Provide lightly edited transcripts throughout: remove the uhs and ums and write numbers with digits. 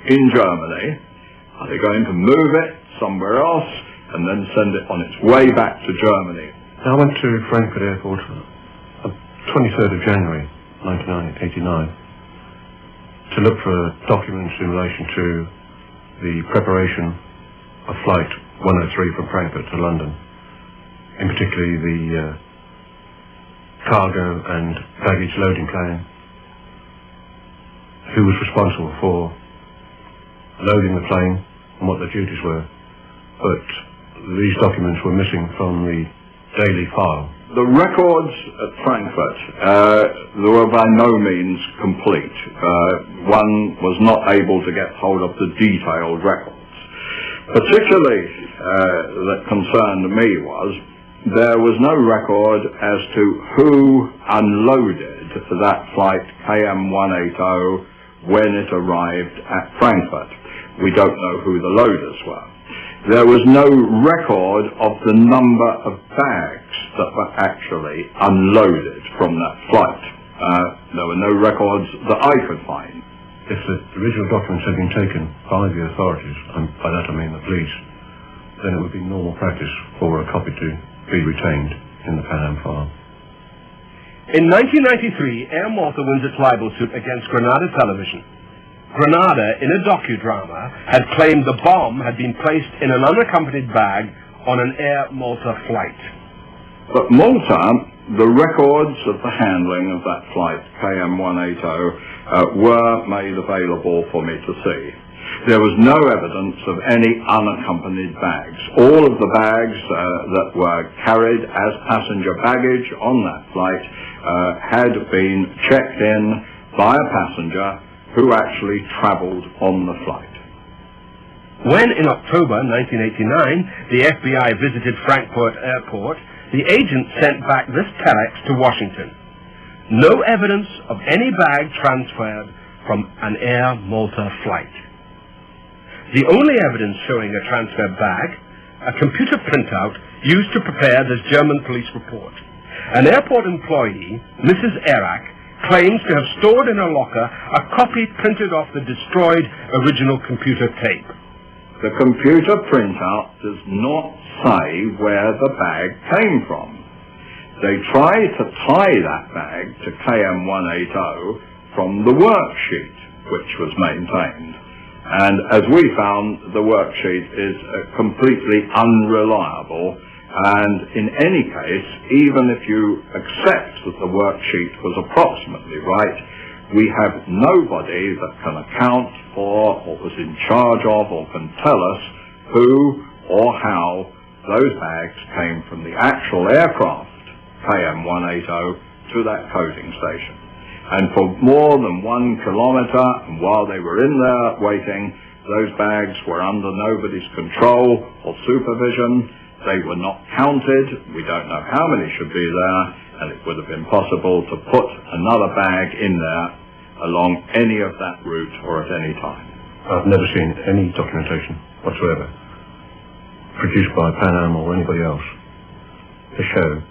in Germany? Are they going to move it somewhere else and then send it on its way back to Germany? I went to Frankfurt Airport on 23rd of January 1989 to look for documents in relation to the preparation of Flight 103 from Frankfurt to London, in particular the cargo and baggage loading plan, who was responsible for loading the plane and what the duties were. But these documents were missing from the daily file. The records at Frankfurt were by no means complete. One was not able to get hold of the detailed records. Particularly that concerned me was there was no record as to who unloaded that flight KM180 when it arrived at Frankfurt. We don't know who the loaders were. There was no record of the number of bags that were actually unloaded from that flight. There were no records that I could find. If the original documents had been taken by the authorities, and by that I mean the police, then it would be normal practice for a copy to be retained in the Pan Am file. In 1993, Air Malta wins its libel suit against Granada Television. Granada, in a docudrama, had claimed the bomb had been placed in an unaccompanied bag on an Air Malta flight. But Malta, the records of the handling of that flight, KM180, were made available for me to see. There was no evidence of any unaccompanied bags. All of the bags that were carried as passenger baggage on that flight had been checked in by a passenger who actually travelled on the flight. When, in October 1989, the FBI visited Frankfurt Airport, the agent sent back this telex to Washington. No evidence of any bag transferred from an Air Malta flight. The only evidence showing a transferred bag, a computer printout used to prepare this German police report. An airport employee, Mrs. Erak, claims to have stored in her locker a copy printed off the destroyed original computer tape. The computer printout does not say where the bag came from. They tried to tie that bag to KM180 from the worksheet which was maintained. And as we found, the worksheet is completely unreliable. And in any case, even if you accept that the worksheet was approximately right, we have nobody that can account for or was in charge of or can tell us who or how those bags came from the actual aircraft, KM180, to that coding station. And for more than 1 kilometre, and while they were in there waiting, those bags were under nobody's control or supervision. They were not counted. We don't know how many should be there, and it would have been possible to put another bag in there along any of that route or at any time. I've never seen any documentation whatsoever produced by Pan Am or anybody else to show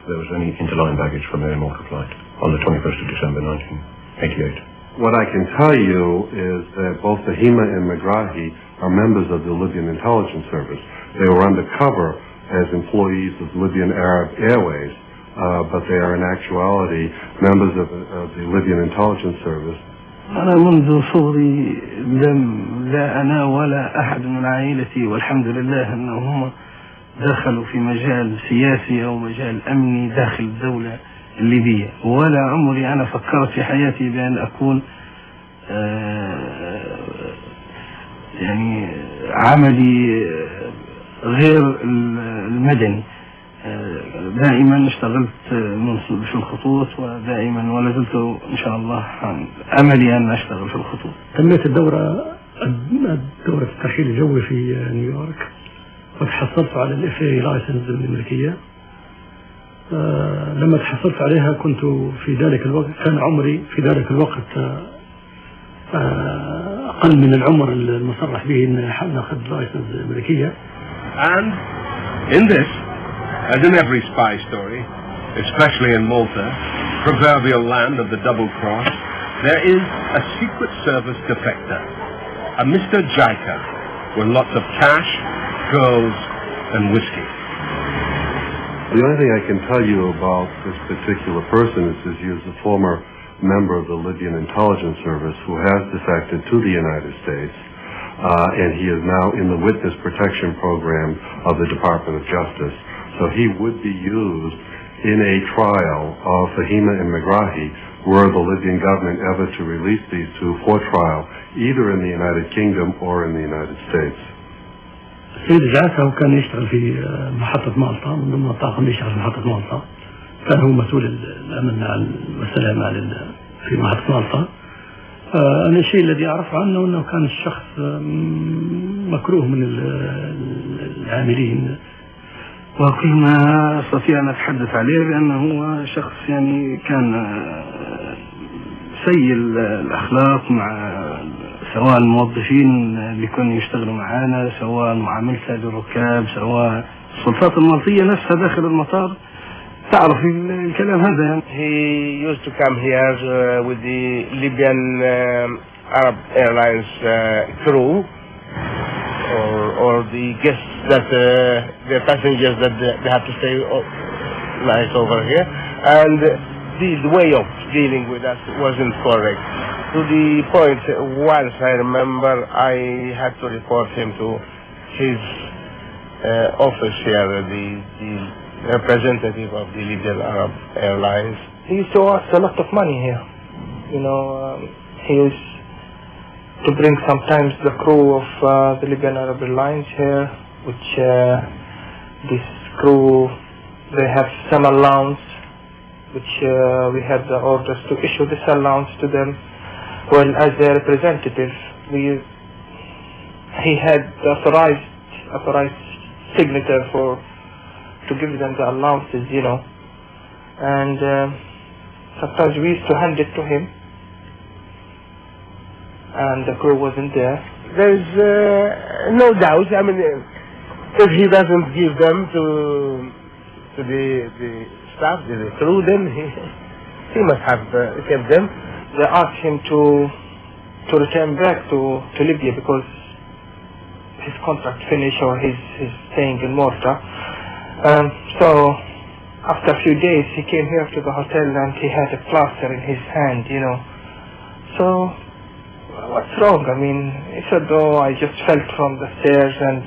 there was any interline baggage from the Air Malta flight on the 21st of December 1988. What I can tell you is that both Fahima and Megrahi are members of the Libyan intelligence service. They were undercover as employees of Libyan Arab Airways, but they are in actuality members of the Libyan intelligence service. أنا منذ صغري لا أنا ولا أحد من عائلتي والحمد لله أنهم دخلوا في مجال سياسي أو مجال أمني داخل الدولة الليبية، ولا عمري أنا فكرت في حياتي بأن أكون يعني عملي غير المدني. دائما اشتغلت في الخطوط ودائما ولا زلت إن شاء الله أملي أن أشتغل في الخطوط. تميت الدورة الترحيل الجوي في نيويورك، وتحصلت على الFAA لايسنس الأمريكية. لما تحصلت عليها كنت في ذلك الوقت كان عمري في ذلك الوقت أقل من العمر المصرح به إن نأخذ لايسنس الأمريكية. And in this, as in every spy story, especially in Malta, proverbial land of the double cross, there is a Secret Service defector. a Mr. Jaika with lots of cash, girls, and whiskey. The only thing I can tell you about this particular person is he is a former member of the Libyan Intelligence Service who has defected to the United States, and he is now in the Witness Protection Program of the Department of Justice. So he would be used in a trial of Fahima and Megrahi were the Libyan government ever to release these two for trial, either in the United Kingdom or in the United States. السيد جاكا وكان يشتغل في محطة مالطا، من ضمن الطاقم اللي يشتغل في محطة مالطا. كان هو مسؤول الأمن والسلامة في محطة مالطا. أنا الشيء الذي أعرفه عنه أنه كان الشخص مكروه من العاملين، وقيمة أستطيع أن أتحدث عليه لأنه هو شخص يعني كان سيء الأخلاق مع سواء الموظفين اللي كانوا يشتغلوا معانا، سواء معاملته للركاب، سواء السلطات المالطية نفسها داخل المطار تعرف الكلام هذا يعني. He used to come here with the Libyan Arab Airlines crew or the guests that the passengers that they have to stay night over here, and the way of dealing with us wasn't correct. To the point, once I remember I had to report him to his office here, the representative of the Libyan Arab Airlines. He used to ask a lot of money here. You know, he used to bring sometimes the crew of the Libyan Arab Airlines here, which this crew, they have some allowance, which we had the orders to issue this allowance to them. Well, as their representative, he had authorized signature to give them the allowances, you know, and sometimes we used to hand it to him, and the crew wasn't there. There's no doubt. I mean, if he doesn't give them to the staff, the crew, then he must have kept them. They asked him to return back to Libya because his contract finished or he's staying in Malta. So after a few days he came here to the hotel and he had a plaster in his hand, you know. So what's wrong? I mean, he said, oh, I just fell from the stairs, and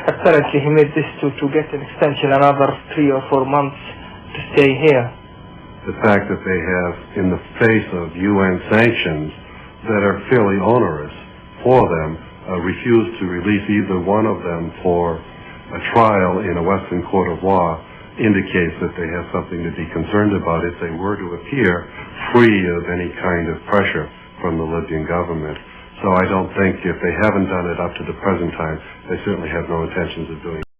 apparently he made this to get an extension another 3 or 4 months to stay here. The fact that they have, in the face of UN sanctions that are fairly onerous for them, refused to release either one of them for a trial in a Western court of law indicates that they have something to be concerned about if they were to appear free of any kind of pressure from the Libyan government. So I don't think, if they haven't done it up to the present time, they certainly have no intentions of doing it.